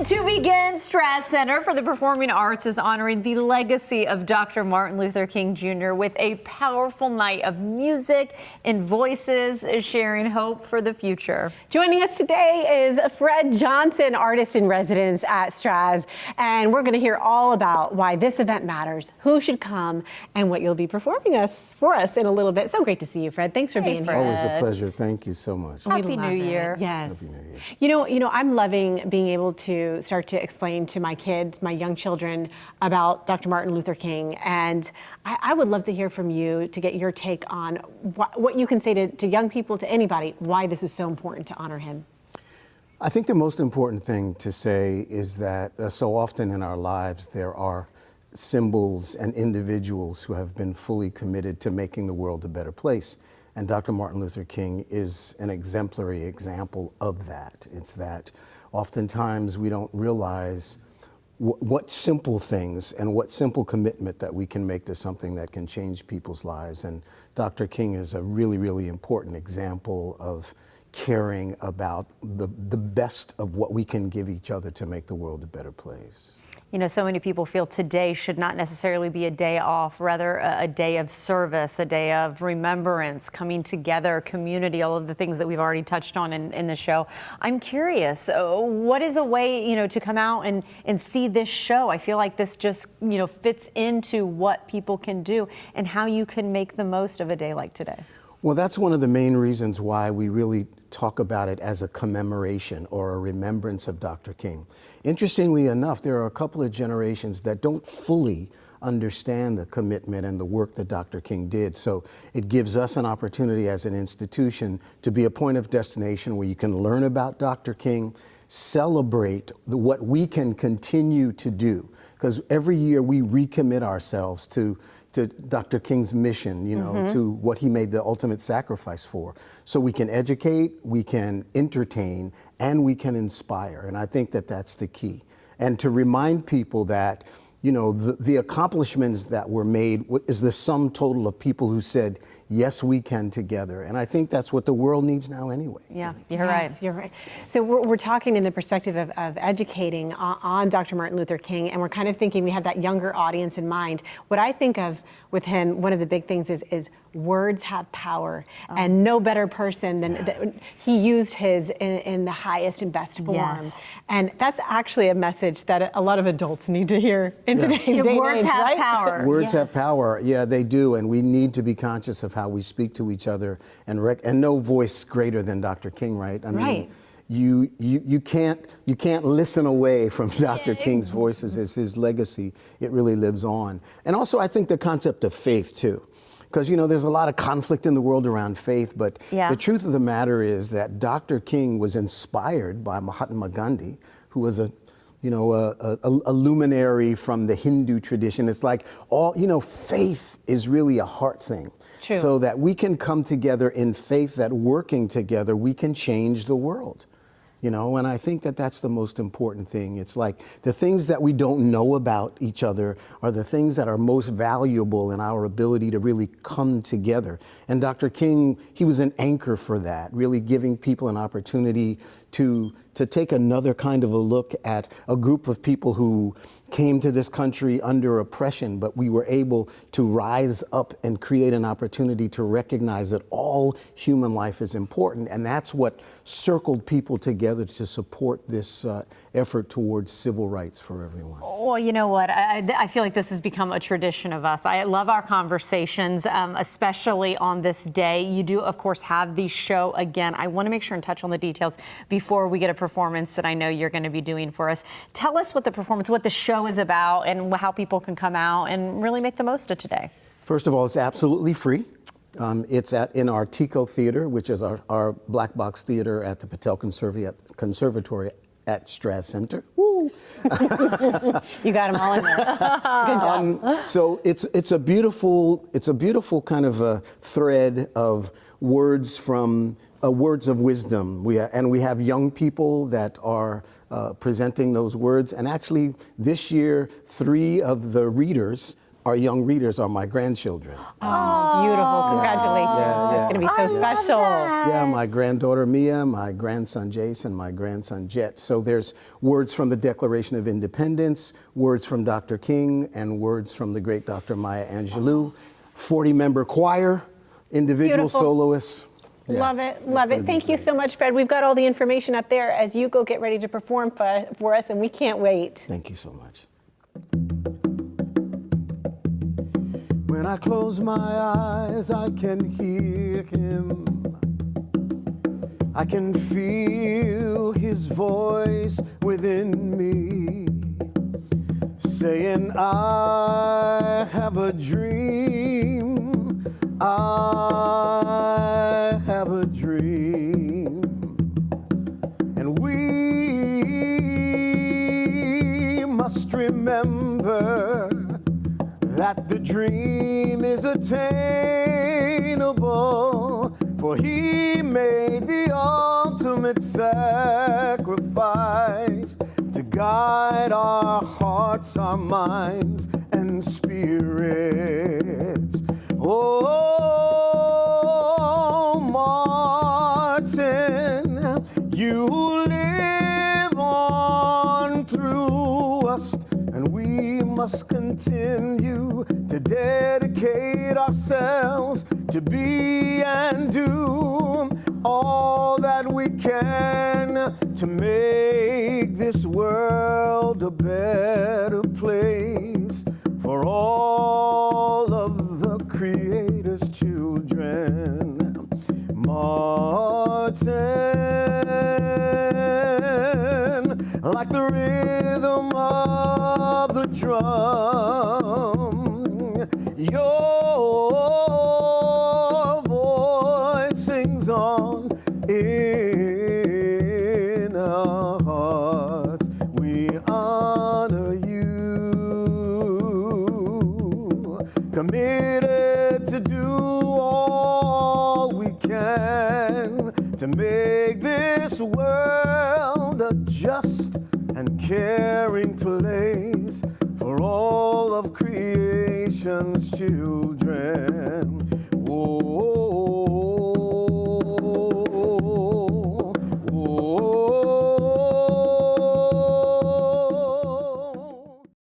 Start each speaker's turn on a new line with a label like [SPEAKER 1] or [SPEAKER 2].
[SPEAKER 1] And to begin, Strass Center for the Performing Arts is honoring the legacy of Dr. Martin Luther King Jr. with a powerful night of music and voices sharing hope for the future.
[SPEAKER 2] Joining us today is Fred Johnson, artist in residence at Strass, and we're going to hear all about why this event matters, who should come, and what you'll be performing for us in a little bit. So great to see you, Fred. Thanks for being here.
[SPEAKER 3] Always a pleasure. Thank you so much.
[SPEAKER 1] Happy New Year.
[SPEAKER 2] Yes.
[SPEAKER 3] Happy New Year.
[SPEAKER 2] You know, I'm loving being able to start to explain to my kids, my young children, about Dr. Martin Luther King. And I would love to hear from you to get your take on what you can say to young people, to anybody, why this is so important to honor him.
[SPEAKER 3] I think the most important thing to say is that so often in our lives there are symbols and individuals who have been fully committed to making the world a better place. And Dr. Martin Luther King is an exemplary example of that. It's that oftentimes we don't realize what simple things and what simple commitment that we can make to something that can change people's lives. And Dr. King is a really, really important example of caring about the best of what we can give each other to make the world a better place.
[SPEAKER 1] You know, so many people feel today should not necessarily be a day off, rather a day of service, a day of remembrance, coming together, community, all of the things that we've already touched on in the show. I'm curious, what is a way, you know, to come out and see this show? I feel like this just, you know, fits into what people can do and how you can make the most of a day like today.
[SPEAKER 3] Well, that's one of the main reasons why we really talk about it as a commemoration or a remembrance of Dr. King. Interestingly enough, there are a couple of generations that don't fully understand the commitment and the work that Dr. King did. So it gives us an opportunity as an institution to be a point of destination where you can learn about Dr. King, celebrate what we can continue to do. Because every year we recommit ourselves to Dr. King's mission, you know, to what he made the ultimate sacrifice for. So we can educate, we can entertain, and we can inspire. And I think that that's the key. And to remind people that, you know, the accomplishments that were made is the sum total of people who said, yes, we can together. And I think that's what the world needs now anyway.
[SPEAKER 1] Yeah, you're right.
[SPEAKER 2] You're right. So we're talking in the perspective of educating on Dr. Martin Luther King, and we're kind of thinking we have that younger audience in mind. What I think of with him, one of the big things is words have power, and no better person than he used his in the highest and best form.
[SPEAKER 1] Yes.
[SPEAKER 2] And that's actually a message that a lot of adults need to hear in today's day and age,
[SPEAKER 1] Words have
[SPEAKER 2] right?
[SPEAKER 1] power.
[SPEAKER 3] Words have power. Yeah, they do. And we need to be conscious of how we speak to each other and no voice greater than Dr. King, right? I mean, you can't listen away from Dr. King's voices. As his legacy, it really lives on. And also I think the concept of faith too. Because, you know, there's a lot of conflict in the world around faith, but the truth of the matter is that Dr. King was inspired by Mahatma Gandhi, who was a luminary from the Hindu tradition. It's like faith is really a heart thing.
[SPEAKER 2] True.
[SPEAKER 3] So that we can come together in faith, that working together, we can change the world. You know, and I think that that's the most important thing. It's like the things that we don't know about each other are the things that are most valuable in our ability to really come together. And Dr. King, he was an anchor for that, really giving people an opportunity to take another kind of a look at a group of people who came to this country under oppression, but we were able to rise up and create an opportunity to recognize that all human life is important. And that's what circled people together to support this effort towards civil rights for everyone.
[SPEAKER 1] Well, you know what? I feel like this has become a tradition of us. I love our conversations, especially on this day. You do, of course, have the show again. I want to make sure and touch on the details before we get a performance that I know you're going to be doing for us. Tell us what the show is about and how people can come out and really make the most of today.
[SPEAKER 3] First of all, it's absolutely free. It's in our Tico Theater, which is our black box theater at the Patel Conservatory at Strass Center. Woo!
[SPEAKER 2] You got them all in there. Good job.
[SPEAKER 3] So it's a beautiful kind of a thread of words from words of wisdom. We have young people that are presenting those words. And actually, this year, 3 of the readers our young readers are my grandchildren.
[SPEAKER 2] Oh, beautiful. Congratulations.
[SPEAKER 3] Yeah,
[SPEAKER 2] That's
[SPEAKER 3] yeah.
[SPEAKER 2] going to be so special.
[SPEAKER 3] Yeah, my granddaughter Mia, my grandson Jason, my grandson Jet. So there's words from the Declaration of Independence, words from Dr. King, and words from the great Dr. Maya Angelou. 40-member choir, individual
[SPEAKER 2] Beautiful.
[SPEAKER 3] soloists. Yeah,
[SPEAKER 2] Love it. Love
[SPEAKER 3] gonna
[SPEAKER 2] it.
[SPEAKER 3] be
[SPEAKER 2] Thank you
[SPEAKER 3] great.
[SPEAKER 2] so much, Fred. We've got all the information up there as you go get ready to perform for us, and we can't wait.
[SPEAKER 3] Thank you so much. When I close my eyes, I can hear him. I can feel his voice within me, saying, I have a dream. I have a dream. And we must remember that the dream is attainable, for he made the ultimate sacrifice to guide our hearts, our minds, and spirits. Oh, Martin, you live on through us, and we must continue to dedicate ourselves to be and do all that we can to make this world a better place for all of the Creator's children. Martin, like the rhythm of the drum, your voice sings on in our hearts. We honor you, committed to do all we can to make this world a just and caring place for all of creation's children.